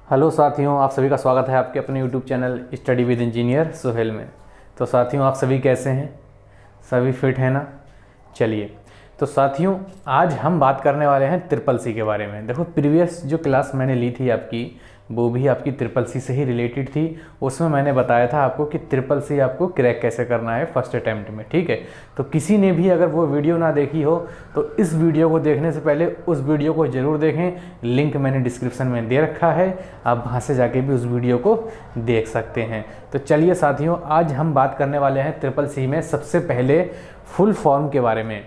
Hello साथियों, आप सभी का स्वागत है आपके अपने YouTube channel study with engineer Sohail में। तो साथियों, आप सभी कैसे हैं? सभी फिट हैं ना? चलिए, तो साथियों आज हम बात करने वाले हैं ट्रिपल सी के बारे में। देखो, प्रीवियस जो क्लास मैंने ली थी आपकी, वो भी आपकी ट्रिपल सी से ही रिलेटेड थी। उसमें मैंने बताया था आपको कि ट्रिपल सी आपको क्रैक कैसे करना है फर्स्ट अटैम्प्ट में, ठीक है। तो किसी ने भी अगर वो वीडियो ना देखी हो तो इस वीडियो को देखने से पहले उस वीडियो को ज़रूर देखें। लिंक मैंने डिस्क्रिप्शन में दे रखा है, आप वहाँ से जाके भी उस वीडियो को देख सकते हैं। तो चलिए साथियों, आज हम बात करने वाले हैं ट्रिपल सी में सबसे पहले फुल फॉर्म के बारे में,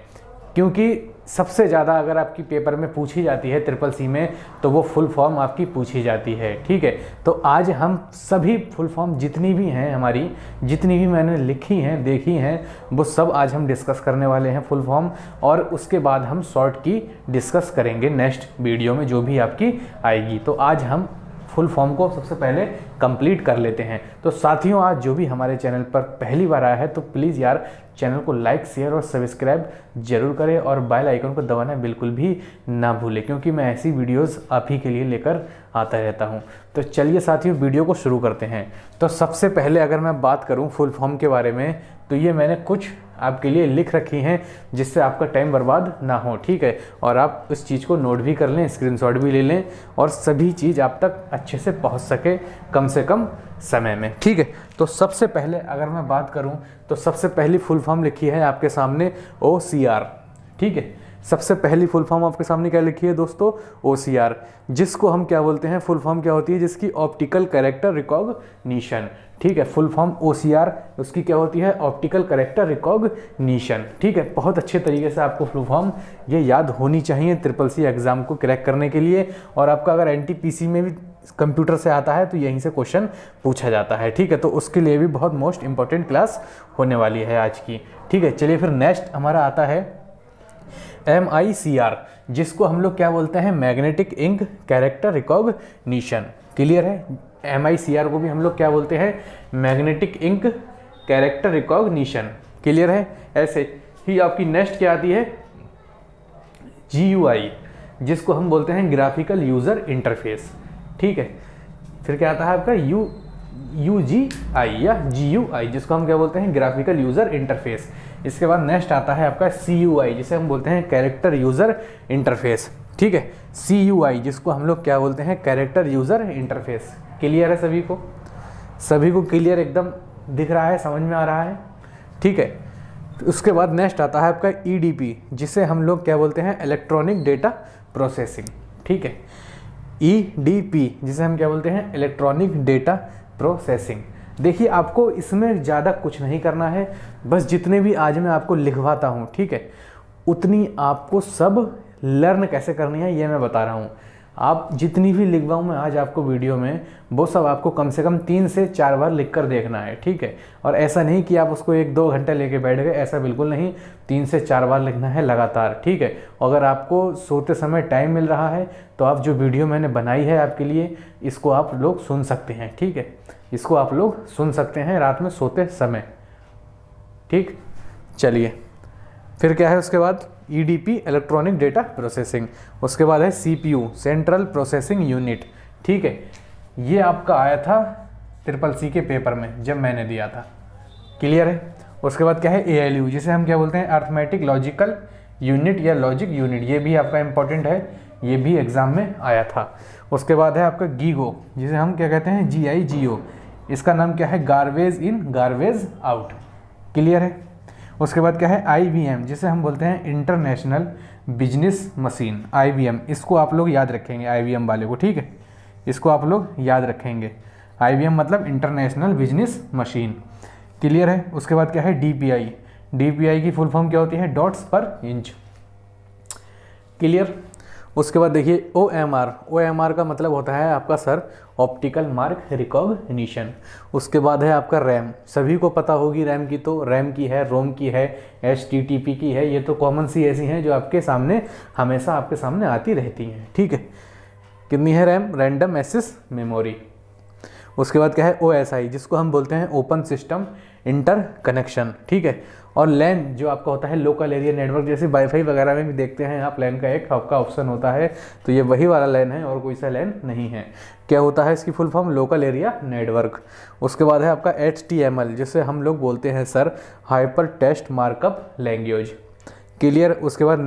क्योंकि सबसे ज़्यादा अगर आपकी पेपर में पूछी जाती है ट्रिपल सी में तो वो फुल फॉर्म आपकी पूछी जाती है, ठीक है। तो आज हम सभी फुल फॉर्म जितनी भी हैं हमारी, जितनी भी मैंने लिखी हैं देखी हैं, वो सब आज हम डिस्कस करने वाले हैं फुल फॉर्म। और उसके बाद हम शॉर्ट की डिस्कस करेंगे नेक्स्ट वीडियो में जो भी आपकी आएगी। तो आज हम फुल फॉर्म को सबसे पहले कंप्लीट कर लेते हैं। तो साथियों, आज जो भी हमारे चैनल पर पहली बार आया है तो प्लीज़ यार चैनल को लाइक, शेयर और सब्सक्राइब जरूर करें और बेल आइकन को दबाना बिल्कुल भी ना भूलें, क्योंकि मैं ऐसी वीडियोस आप ही के लिए लेकर आता रहता हूं। तो चलिए साथियों, वीडियो को शुरू करते हैं। तो सबसे पहले अगर मैं बात करूं फुल फॉर्म के बारे में, तो ये मैंने कुछ आपके लिए लिख रखी हैं जिससे आपका टाइम बर्बाद ना हो, ठीक है। और आप इस चीज़ को नोट भी कर लें, स्क्रीनशॉट भी ले लें और सभी चीज़ आप तक अच्छे से पहुंच सके कम से कम समय में, ठीक है। तो सबसे पहले अगर मैं बात करूं तो सबसे पहली फुल फॉर्म लिखी है आपके सामने OCR, ठीक है। सबसे पहली फुल फॉर्म आपके सामने क्या लिखी है दोस्तों? OCR, जिसको हम क्या बोलते हैं, फुल फॉर्म क्या होती है? जिसकी ऑप्टिकल कैरेक्टर रिकॉग्निशन, ठीक है। फुल फॉर्म OCR उसकी क्या होती है? ऑप्टिकल कैरेक्टर रिकॉग्निशन, ठीक है। बहुत अच्छे तरीके से आपको फुल फॉर्म ये याद होनी चाहिए ट्रिपल सी एग्जाम को क्रैक करने के लिए। और आपका अगर NTPC में भी कंप्यूटर से आता है तो यहीं से क्वेश्चन पूछा जाता है, ठीक है। तो उसके लिए भी बहुत मोस्ट इंपॉर्टेंट क्लास होने वाली है आज की, ठीक है। चलिए फिर नेक्स्ट हमारा आता है MICR, जिसको हम लोग क्या बोलते हैं? Magnetic ink character recognition, clear है। MICR को भी हम लोग क्या बोलते हैं? Magnetic ink character recognition, clear है। ऐसे ही आपकी नेक्स्ट क्या आती है? GUI, जिसको हम बोलते हैं ग्राफिकल यूजर इंटरफेस, ठीक है। फिर क्या आता है आपका UGI या GUI, जिसको हम क्या बोलते हैं? Graphical user interface. इसके बाद नेक्स्ट आता है आपका CUI, जिसे हम बोलते हैं कैरेक्टर यूजर इंटरफेस, ठीक है। CUI, जिसको हम लोग क्या बोलते हैं? कैरेक्टर यूजर इंटरफेस, क्लियर है सभी को? सभी को क्लियर एकदम दिख रहा है, समझ में आ रहा है, ठीक है। उसके बाद नेक्स्ट आता है आपका EDP, जिसे हम लोग क्या बोलते हैं? इलेक्ट्रॉनिक डेटा प्रोसेसिंग, ठीक है। EDP, जिसे हम क्या बोलते हैं? Electronic data processing. देखिए, आपको इसमें ज़्यादा कुछ नहीं करना है, बस जितने भी आज मैं आपको लिखवाता हूँ, ठीक है, उतनी आपको सब लर्न कैसे करनी है ये मैं बता रहा हूँ। आप जितनी भी लिखवाऊँ मैं आज आपको वीडियो में, वो सब आपको कम से कम 3 से 4 बार लिख कर देखना है, ठीक है। और ऐसा नहीं कि आप उसको 1-2 घंटे लेके बैठ गए, ऐसा बिल्कुल नहीं। 3 से 4 बार लिखना है लगातार, ठीक है। अगर आपको सोते समय टाइम मिल रहा है तो आप जो वीडियो मैंने बनाई है आपके लिए, इसको आप लोग सुन सकते हैं, ठीक है। इसको आप लोग सुन सकते हैं रात में सोते समय, ठीक। चलिए, फिर क्या है उसके बाद? EDP electronic data processing. उसके बाद है CPU सेंट्रल प्रोसेसिंग यूनिट, ठीक है। ये आपका आया था ट्रिपल सी के पेपर में जब मैंने दिया था, क्लियर है। उसके बाद क्या है? ALU, जिसे हम क्या बोलते हैं? अर्थमेटिक लॉजिकल यूनिट या लॉजिक यूनिट। ये भी आपका इंपॉर्टेंट है, ये भी एग्जाम में आया था। उसके बाद है आपका GIGO, जिसे हम क्या कहते हैं? GIGO। इसका नाम क्या है? Garbage in garbage out, clear है। उसके बाद क्या है? IBM, जिसे हम बोलते हैं इंटरनेशनल बिजनेस मशीन, IBM। इसको आप लोग याद रखेंगे, IBM वाले को, ठीक है। इसको आप लोग याद रखेंगे, IBM मतलब इंटरनेशनल बिजनेस मशीन, क्लियर है। उसके बाद क्या है? DPI की फुल फॉर्म क्या होती है? डॉट्स पर इंच, क्लियर। उसके बाद देखिए OMR का मतलब होता है आपका सर ऑप्टिकल मार्क रिकॉग्निशन। उसके बाद है आपका रैम, सभी को पता होगी रैम की, तो रैम की है, रोम की है, HTTP की है। ये तो कॉमन सी ऐसी हैं जो आपके सामने हमेशा आपके सामने आती रहती हैं, ठीक है। कितनी है रैम? Random access memory. उसके बाद क्या है OSI, जिसको हम बोलते हैं ओपन सिस्टम इंटर कनेक्शन, ठीक है। और लैन जो आपका होता है लोकल एरिया नेटवर्क, जैसे वाईफाई वगैरह में भी देखते हैं आप लैन का एक आपका ऑप्शन होता है, तो ये वही वाला लैन है और कोई सा लैन नहीं है। क्या होता है इसकी full form, local area network. उसके बाद है आपका HTML, जिसे हम लोग बोलते हैं sir hyper text markup language, clear. उसके बाद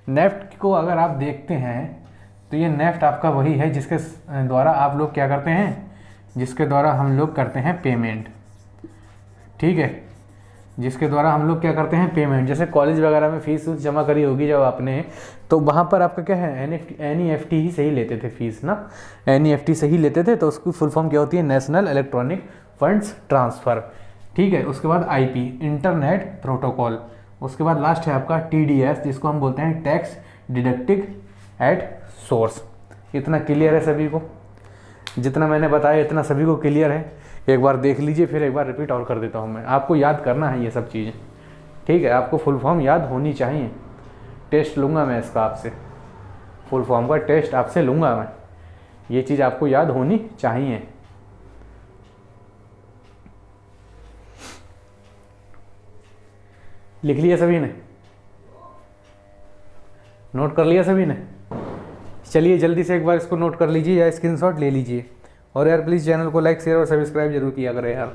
नेफ्ट को अगर आप देखते हैं तो ये नेफ्ट आपका वही है जिसके द्वारा आप लोग क्या करते हैं, जिसके द्वारा हम लोग करते हैं पेमेंट, ठीक है, जिसके द्वारा हम लोग क्या करते हैं पेमेंट। जैसे कॉलेज वगैरह में फीस जमा करी होगी जब आपने, तो वहाँ पर आपका क्या है NEFT ही सही लेते थे फीस ना, NEFT सही लेते थे, तो उसकी फुल फॉर्म क्या होती है, नेशनल इलेक्ट्रॉनिक फंड्स ट्रांसफ़र, ठीक है। उसके बाद IP इंटरनेट प्रोटोकॉल। उसके बाद लास्ट है आपका TDS, जिसको हम बोलते हैं टैक्स डिडक्टिंग एट सोर्स। इतना क्लियर है सभी को, जितना मैंने बताया इतना सभी को क्लियर है। एक बार देख लीजिए, फिर एक बार रिपीट और कर देता हूँ मैं, आपको याद करना है ये सब चीज़ें, ठीक है। आपको फुल फॉर्म याद होनी चाहिए। टेस्ट लूँगा मैं इसका आपसे, फुल फॉर्म का टेस्ट आपसे लूँगा मैं, ये चीज़ आपको याद होनी चाहिए। लिख लिया सभी ने, नोट कर लिया सभी ने? चलिए जल्दी से एक बार इसको नोट कर लीजिए या स्क्रीनशॉट ले लीजिए। और यार प्लीज़ चैनल को लाइक शेयर और सब्सक्राइब जरूर किया करें यार,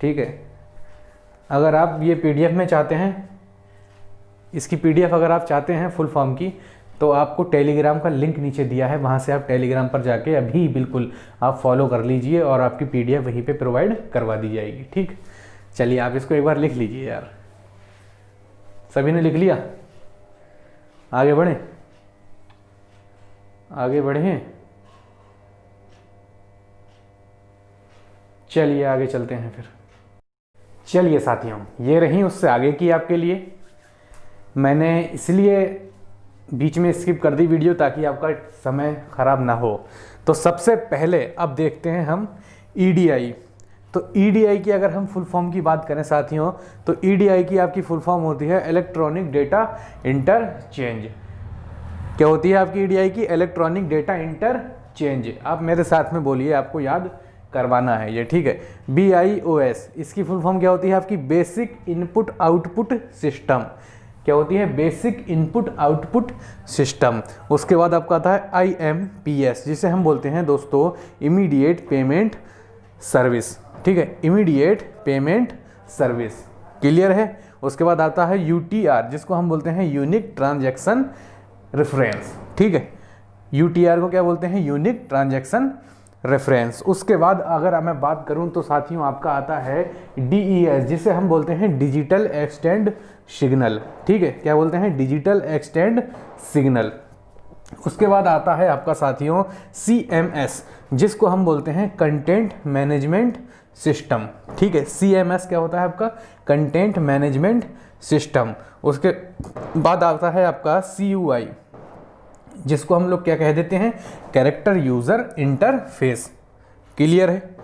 ठीक है। अगर आप ये PDF में चाहते हैं, इसकी PDF अगर आप चाहते हैं फुल फॉर्म की, तो आपको टेलीग्राम का लिंक नीचे दिया है, वहाँ से आप टेलीग्राम पर जाके अभी बिल्कुल आप फॉलो कर लीजिए और आपकी PDF वहीं पे प्रोवाइड करवा दी जाएगी, ठीक। चलिए आप इसको एक बार लिख लीजिए यार, सभी ने लिख लिया? आगे बढ़ें, आगे बढ़ें, चलिए आगे चलते हैं फिर। चलिए साथियों, ये रही उससे आगे की आपके लिए। मैंने इसलिए बीच में स्किप कर दी वीडियो ताकि आपका समय ख़राब ना हो। तो सबसे पहले अब देखते हैं हम EDI। तो EDI की अगर हम फुल फॉर्म की बात करें साथियों, तो EDI की आपकी फुल फॉर्म होती है इलेक्ट्रॉनिक डेटा इंटरचेंज। क्या होती है आपकी EDI की? Electronic data interchange. आप मेरे साथ में बोलिए, आपको याद करवाना है ये, ठीक है। BIOS, इसकी फुल फॉर्म क्या होती है आपकी? Basic input output system. क्या होती है? Basic input output system. उसके बाद आपका आता है IMPS, जिसे हम बोलते हैं दोस्तों इमीडिएट पेमेंट सर्विस, ठीक है, इमीडिएट पेमेंट सर्विस, क्लियर है। उसके बाद आता है UTR, जिसको हम बोलते हैं यूनिक ट्रांजैक्शन रेफरेंस, ठीक है। UTR को क्या बोलते हैं? Unique transaction reference. उसके बाद अगर मैं बात करूं तो साथियों आपका आता है DES, जिसे हम बोलते हैं डिजिटल एक्सटेंड सिग्नल, ठीक है। क्या बोलते हैं? Digital extend signal. उसके बाद आता है आपका साथियों CMS, जिसको हम बोलते हैं कंटेंट मैनेजमेंट सिस्टम, ठीक है। CMS क्या होता है आपका? Content management system. उसके बाद आता है आपका CUI, जिसको हम लोग क्या कह देते हैं? कैरेक्टर यूज़र इंटरफेस, क्लियर है?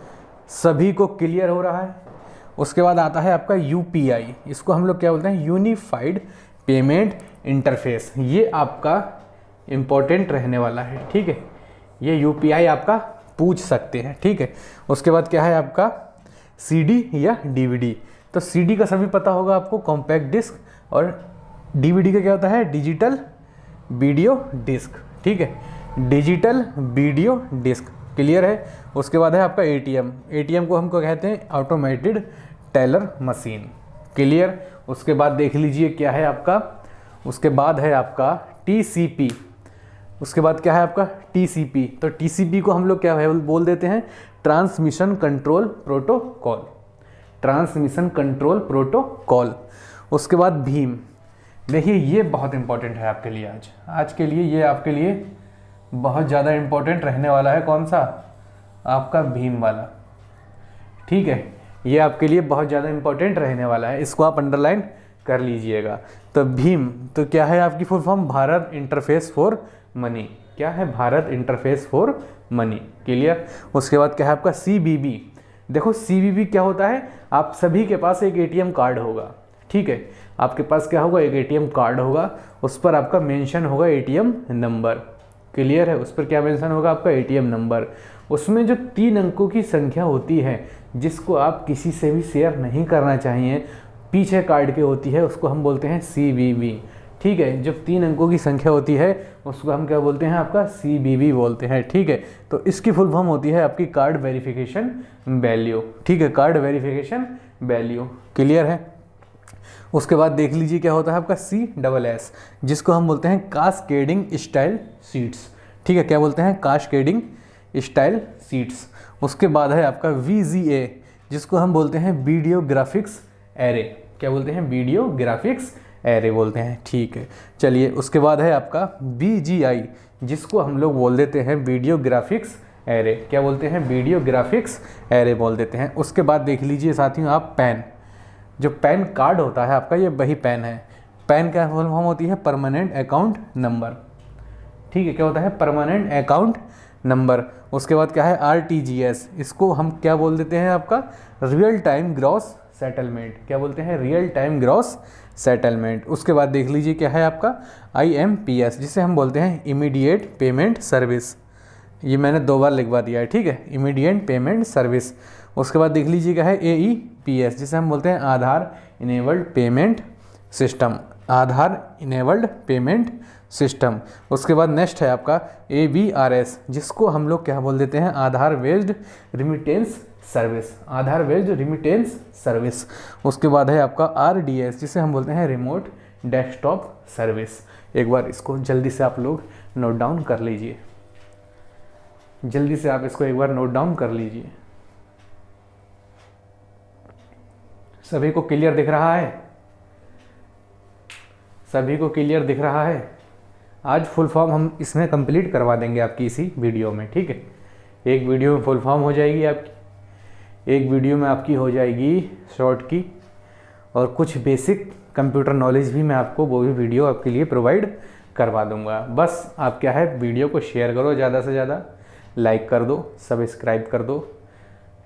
सभी को क्लियर हो रहा है? उसके बाद आता है आपका UPI, इसको हम लोग क्या बोलते हैं? Unified payment interface. ये आपका इम्पोर्टेंट रहने वाला है, ठीक है। ये UPI आपका पूछ सकते हैं, ठीक है। उसके बाद क्या है आपका CD या DVD। तो CD का सभी पता होगा आपको, कॉम्पैक्ट डिस्क, और DVD का क्या होता है? डिजिटल वीडियो डिस्क, ठीक है, डिजिटल वीडियो डिस्क, क्लियर है। उसके बाद है आपका ATM को हमको कहते हैं ऑटोमेटेड टेलर मशीन, क्लियर। उसके बाद देख लीजिए क्या है आपका, उसके बाद है आपका TCP। उसके बाद क्या है आपका TCP। तो TCP को हम लोग क्या है बोल देते हैं? Transmission control protocol, transmission control protocol. उसके बाद भीम। देखिए ये बहुत इंपॉर्टेंट है आपके लिए, आज के लिए ये आपके लिए बहुत ज़्यादा इंपॉर्टेंट रहने वाला है। कौन सा? आपका भीम वाला, ठीक है। ये आपके लिए बहुत ज़्यादा इंपॉर्टेंट रहने वाला है, इसको आप अंडरलाइन कर लीजिएगा। तो भीम तो क्या है आपकी full form? Bharat interface for money. क्या है? Bharat interface for money, clear. उसके बाद क्या है आपका CBB। देखो CBB क्या होता है? आप सभी के पास एक ATM कार्ड होगा, ठीक है। आपके पास क्या होगा? एक ATM कार्ड होगा, उस पर आपका मेंशन होगा ATM नंबर, क्लियर है। उस पर क्या मेंशन होगा, आपका एटीएम नंबर। उसमें जो 3 अंकों की संख्या होती है जिसको आप किसी से भी शेयर नहीं करना चाहिए, पीछे कार्ड के होती है, उसको हम बोलते हैं CVV। ठीक है, जब 3 अंकों की संख्या होती है उसको हम क्या बोलते हैं, आपका CVV बोलते हैं। ठीक है, तो इसकी फुल फॉर्म होती है आपकी कार्ड वेरिफिकेशन वैल्यू। ठीक है, कार्ड वेरिफिकेशन वैल्यू। क्लियर है। उसके बाद देख लीजिए क्या होता है आपका CSS, जिसको हम बोलते हैं कास्केडिंग स्टाइल शीट्स। ठीक है, क्या बोलते हैं, कास्केडिंग स्टाइल शीट्स। उसके बाद है आपका VGA, जिसको हम बोलते हैं वीडियो ग्राफिक्स एरे। क्या बोलते हैं, वीडियो ग्राफिक्स एरे बोलते हैं। ठीक है, चलिए उसके बाद है आपका VGI, जिसको हम लोग बोल देते हैं वीडियो ग्राफिक्स एरे। क्या बोलते हैं, वीडियो ग्राफिक्स एरे बोल देते हैं। उसके बाद देख लीजिए साथियों आप पैन, जो पैन कार्ड होता है आपका, ये वही पैन है। पैन क्या फुल फॉर्म होती है, परमानेंट अकाउंट नंबर। ठीक है, क्या होता है, परमानेंट अकाउंट नंबर। उसके बाद क्या है RTGS, इसको हम क्या बोल देते हैं, आपका रियल टाइम ग्रॉस सेटलमेंट। क्या बोलते हैं, रियल टाइम ग्रॉस सेटलमेंट। उसके बाद देख लीजिए क्या है आपका IMPS, जिसे हम बोलते हैं इमीडिएट पेमेंट सर्विस। ये मैंने 2 बार लिखवा दिया है। ठीक है, इमीडिएट पेमेंट सर्विस। उसके बाद देख लीजिए क्या है AEPS, जिसे हम बोलते हैं आधार इनेबल्ड पेमेंट सिस्टम। आधार इनेबल्ड पेमेंट सिस्टम। उसके बाद नेक्स्ट है आपका ABRS, जिसको हम लोग क्या बोल देते हैं, आधार बेस्ड रिमिटेंस सर्विस। आधार बेस्ड रिमिटेंस सर्विस। उसके बाद है आपका RDS, जिसे हम बोलते हैं रिमोट डेस्कटॉप सर्विस। एक बार इसको जल्दी से आप लोग नोट डाउन कर लीजिए, जल्दी से आप इसको एक बार नोट डाउन कर लीजिए। सभी को क्लियर दिख रहा है, सभी को क्लियर दिख रहा है। आज फुल फॉर्म हम इसमें कंप्लीट करवा देंगे आपकी इसी वीडियो में। ठीक है, एक वीडियो में फुल फॉर्म हो जाएगी आपकी, एक वीडियो में आपकी हो जाएगी शॉर्ट की, और कुछ बेसिक कंप्यूटर नॉलेज भी मैं आपको वो भी वीडियो आपके लिए प्रोवाइड करवा दूंगा। बस आप क्या है, वीडियो को शेयर करो, ज़्यादा से ज़्यादा लाइक कर दो, सब्सक्राइब कर दो।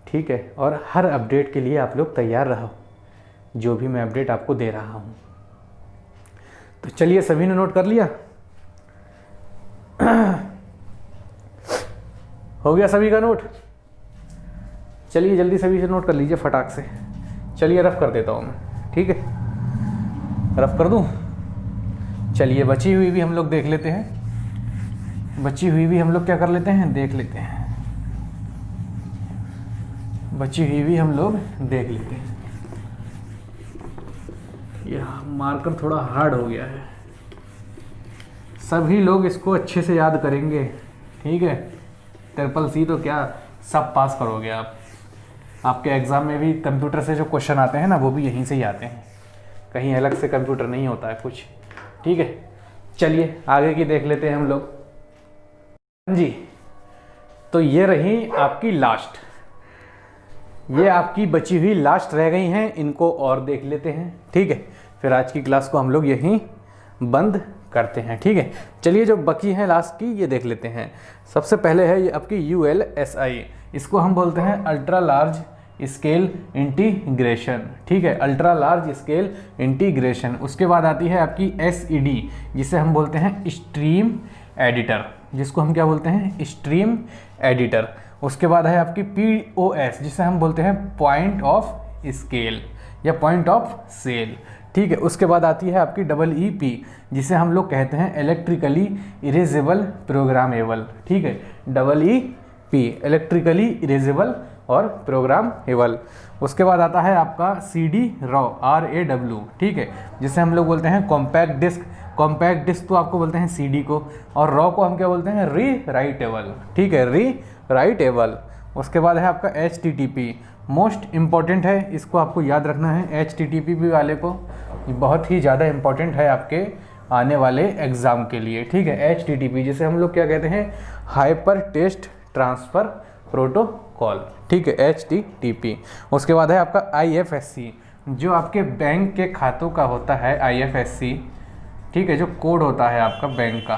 ठीक है, और हर अपडेट के लिए आप लोग तैयार रहो, जो भी मैं अपडेट आपको दे रहा हूँ। तो चलिए, सभी ने नोट कर लिया, हो गया सभी का नोट। चलिए जल्दी सभी से नोट कर लीजिए फटाक से। चलिए रफ कर देता हूँ मैं। ठीक है, रफ कर दूँ। चलिए बची हुई भी हम लोग देख लेते हैं, बची हुई भी हम लोग क्या कर लेते हैं, देख लेते हैं। बची हुई भी हम लोग देख लेते हैं। यह मार्कर थोड़ा हार्ड हो गया है, सभी लोग इसको अच्छे से याद करेंगे। ठीक है, CCC तो क्या सब पास करोगे आप। आपके एग्ज़ाम में भी कंप्यूटर से जो क्वेश्चन आते हैं ना, वो भी यहीं से ही आते हैं, कहीं अलग से कंप्यूटर नहीं होता है कुछ। ठीक है, चलिए आगे की देख लेते हैं हम लोग। जी, तो ये रही आपकी लास्ट, ये आपकी बची हुई लास्ट रह गई हैं, इनको और देख लेते हैं। ठीक है, फिर आज की क्लास को हम लोग यहीं बंद करते हैं। ठीक है, चलिए जो बाकी है लास्ट की ये देख लेते हैं। सबसे पहले है ये आपकी ULSI, इसको हम बोलते हैं अल्ट्रा लार्ज स्केल इंटीग्रेशन। ठीक है, अल्ट्रा लार्ज स्केल इंटीग्रेशन। उसके बाद आती है आपकी SED, जिसे हम बोलते हैं स्ट्रीम एडिटर, जिसको हम क्या बोलते हैं, स्ट्रीम एडिटर। उसके बाद है आपकी POS, जिसे हम बोलते हैं पॉइंट ऑफ स्केल या पॉइंट ऑफ सेल। ठीक है, उसके बाद आती है आपकी EEP, जिसे हम लोग कहते हैं इलेक्ट्रिकली इरेजेबल प्रोग्रामेबल। ठीक है, EEP इलेक्ट्रिकली इरेजेबल और प्रोग्रामेबल। उसके बाद आता है आपका CD-RAW। ठीक है, जिसे हम लोग बोलते हैं कॉम्पैक्ट डिस्क। कॉम्पैक्ट डिस्क तो आपको बोलते हैं CD को, और रॉ को हम क्या बोलते हैं, रीराइटेबल। ठीक है, रीराइटेबल। उसके बाद है आपका HTTP, मोस्ट इम्पॉर्टेंट है, इसको आपको याद रखना है। HTTP वाले को बहुत ही ज़्यादा इम्पॉर्टेंट है आपके आने वाले एग्ज़ाम के लिए। ठीक है, HTTP जिसे हम लोग क्या कहते हैं, हाइपर टेक्स्ट ट्रांसफ़र प्रोटोकॉल। ठीक है, HTTP। उसके बाद है आपका IFSC, जो आपके बैंक के खातों का होता है IFSC। ठीक है, जो कोड होता है आपका बैंक का,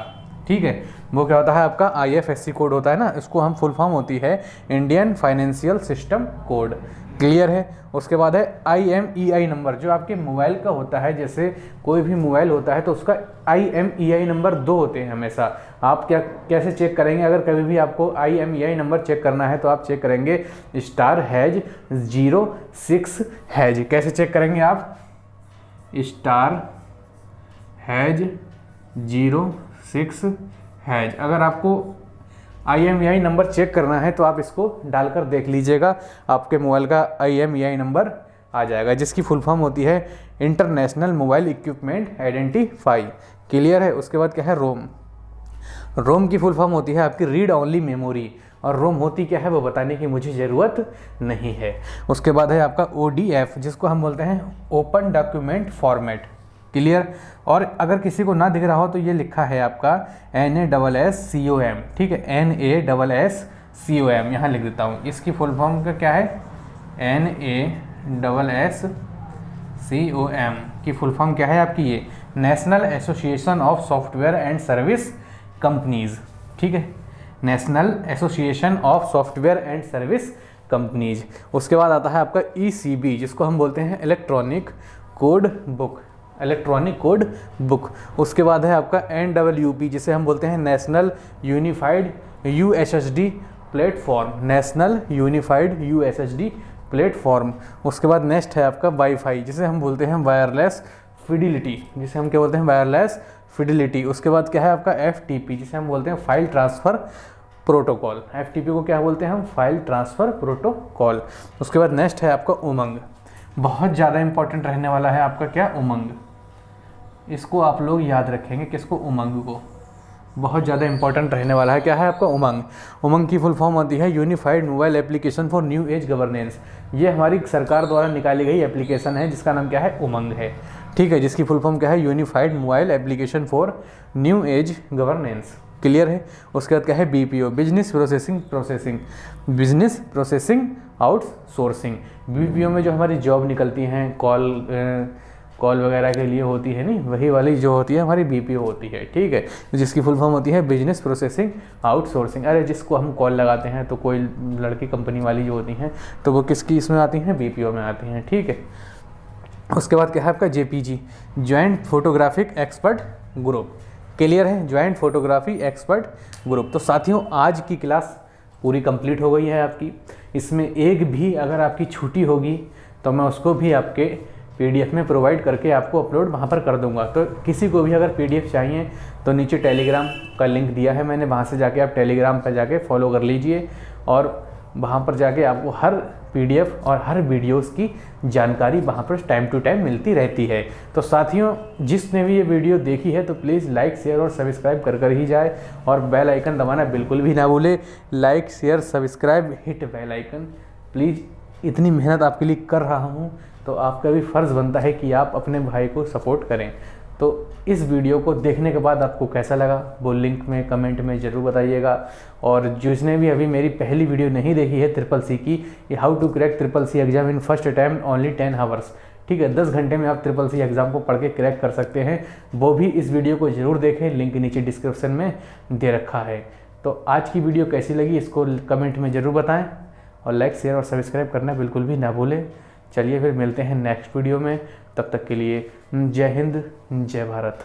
ठीक है, वो क्या होता है आपका IFSC कोड होता है ना, इसको हम फुल फॉर्म होती है Indian financial system code. Clear है। उसके बाद है IMEI नंबर, जो आपके मोबाइल का होता है, जैसे कोई भी मोबाइल होता है तो उसका IMEI नंबर 2 होते हैं हमेशा। आप क्या कैसे चेक करेंगे, अगर कभी भी आपको IMEI नंबर चेक करना है तो आप चेक करेंगे *#06#। कैसे चेक करेंगे आप? *#06#। अगर आपको IMEI नंबर चेक करना है तो आप इसको डालकर देख लीजिएगा, आपके मोबाइल का IMEI नंबर आ जाएगा, जिसकी फुल फॉर्म होती है international mobile equipment identify. Clear है। उसके बाद क्या है? रोम की फुल फॉर्म होती है आपकी रीड ओनली मेमोरी, और रोम होती क्या है वो बताने की मुझे ज़रूरत नहीं है। उसके बाद है आपका ODF, जिसको हम बोलते हैं ओपन डॉक्यूमेंट फॉर्मेट। क्लियर। और अगर किसी को ना दिख रहा हो तो ये लिखा है आपका NASSCOM, ठीक है, NASSCOM, यहाँ लिख देता हूँ। इसकी फुल फॉर्म का क्या है? NASSCOM की फुल फॉर्म क्या है आपकी? ये national association of software and service companies, ठीक है, national association of software and service companies. उसके बाद आता है आपका ECB, जिसको हम बोलते हैं इलेक्ट्रॉनिक कोड बुक। उसके बाद है आपका NWP, जिसे हम बोलते हैं नेशनल यूनिफाइड USSD प्लेटफॉर्म। उसके बाद नेक्स्ट है आपका वाईफाई, जिसे हम बोलते हैं वायरलेस फिडिलिटी। उसके बाद क्या है आपका FTP, जिसे हम बोलते हैं फाइल ट्रांसफ़र प्रोटोकॉल। FTP को क्या बोलते हैं हम? File transfer protocol. उसके बाद नेक्स्ट है आपका उमंग, बहुत ज़्यादा इंपॉर्टेंट रहने वाला है आपका क्या? उमंग। इसको आप लोग याद रखेंगे, किसको? उमंग को, बहुत ज़्यादा इंपॉर्टेंट रहने वाला है। क्या है आपका? उमंग की फुल फॉर्म होती है unified mobile application for new age governance. ये हमारी सरकार द्वारा निकाली गई एप्लीकेशन है, जिसका नाम क्या है? उमंग है, ठीक है, जिसकी फुल फॉर्म क्या है? Unified mobile application for new age governance. Clear है। उसके बाद क्या है? BPO, business processing outsourcing. BPO में जो हमारी जॉब निकलती हैं, कॉल वगैरह के लिए होती है, नहीं, वही वाली जो होती है हमारी BPO होती है, ठीक है, जिसकी फुल फॉर्म होती है बिजनेस प्रोसेसिंग आउटसोर्सिंग। अरे जिसको हम कॉल लगाते हैं तो कोई लड़की कंपनी वाली जो होती हैं तो वो किसकी इसमें आती हैं? BPO में आती हैं, ठीक है। उसके बाद क्या है आपका? JPG, joint photographic expert group. Clear है। Joint photography expert group. तो साथियों, आज की क्लास पूरी कंप्लीट हो गई है आपकी। इसमें एक भी अगर आपकी छुट्टी होगी तो मैं उसको भी आपके PDF में प्रोवाइड करके आपको अपलोड वहाँ पर कर दूंगा। तो किसी को भी अगर PDF चाहिए तो नीचे टेलीग्राम का लिंक दिया है मैंने, वहाँ से जाके आप टेलीग्राम पर जाके फॉलो कर लीजिए, और वहाँ पर जाके आपको हर PDF और हर वीडियोस की जानकारी वहाँ पर टाइम टू टाइम मिलती रहती है। तो साथियों, जिसने भी ये वीडियो देखी है तो प्लीज़ लाइक, शेयर और सब्सक्राइब कर ही जाए, और बेल आइकन दबाना बिल्कुल भी ना भूले। Like, share, subscribe, hit bell icon please. इतनी मेहनत आपके लिए कर रहा हूँ तो आपका भी फ़र्ज़ बनता है कि आप अपने भाई को सपोर्ट करें। तो इस वीडियो को देखने के बाद आपको कैसा लगा वो लिंक में कमेंट में ज़रूर बताइएगा। और जिसने भी अभी मेरी पहली वीडियो नहीं देखी है CCC की, how to crack CCC exam in first attempt only 10 hours, ठीक है, 10 घंटे में आप CCC एग्ज़ाम को पढ़ के क्रैक कर सकते हैं, वो भी इस वीडियो को ज़रूर देखें, लिंक नीचे डिस्क्रिप्शन में दे रखा है। तो आज की वीडियो कैसी लगी इसको कमेंट में ज़रूर बताएँ, और लाइक, शेयर और सब्सक्राइब करना बिल्कुल भी ना भूलें। चलिए फिर मिलते हैं नेक्स्ट वीडियो में, तब तक के लिए जय हिंद, जय भारत।